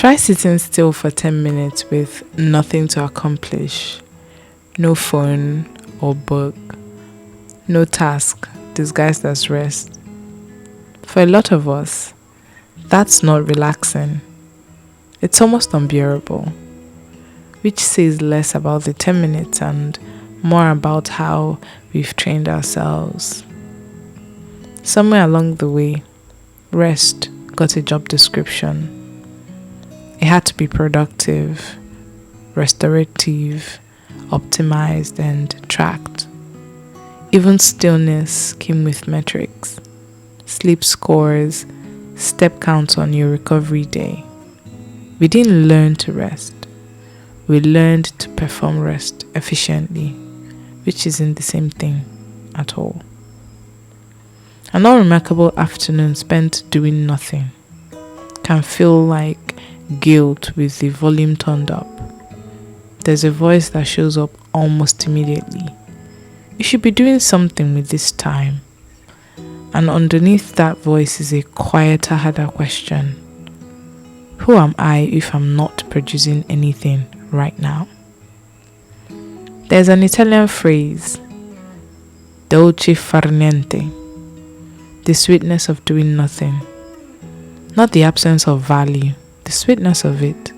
Try sitting still for 10 minutes with nothing to accomplish. No phone or book. No task disguised as rest. For a lot of us, that's not relaxing. It's almost unbearable, which says less about the 10 minutes and more about how we've trained ourselves. Somewhere along the way, rest got a job description. It had to be productive, restorative, optimized, and tracked. Even stillness came with metrics, sleep scores, step counts on your recovery day. We didn't learn to rest. We learned to perform rest efficiently, which isn't the same thing at all. An unremarkable afternoon spent doing nothing can feel like guilt with the volume turned up. There's a voice that shows up almost immediately. You should be doing something with this time. And underneath that voice is a quieter, harder question. Who am I if I'm not producing anything right now? There's an Italian phrase, Dolce Niente, the sweetness of doing nothing. Not the absence of value, the sweetness of it.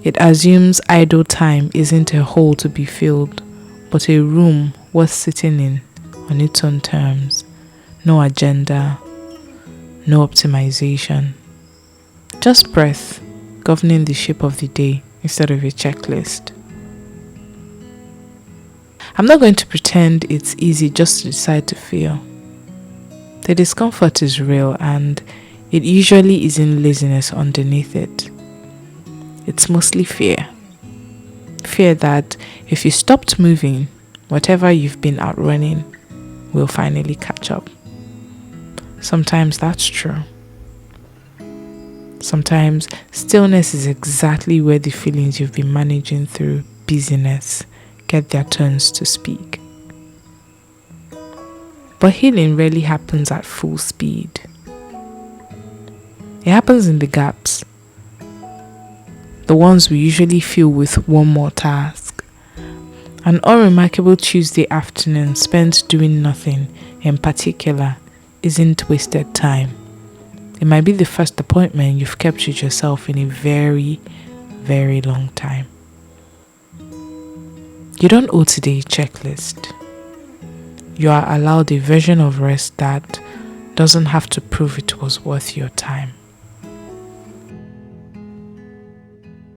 It assumes idle time isn't a hole to be filled, but a room worth sitting in on its own terms. No agenda, no optimization. Just breath governing the shape of the day instead of a checklist. I'm not going to pretend it's easy just to decide to feel. The discomfort is real and it usually isn't laziness underneath it. It's mostly fear. Fear that if you stopped moving, whatever you've been outrunning will finally catch up. Sometimes that's true. Sometimes stillness is exactly where the feelings you've been managing through busyness get their turns to speak. But healing rarely happens at full speed. It happens in the gaps, the ones we usually fill with one more task. An unremarkable Tuesday afternoon spent doing nothing in particular isn't wasted time. It might be the first appointment you've kept with yourself in a very, very long time. You don't owe today a checklist. You are allowed a version of rest that doesn't have to prove it was worth your time.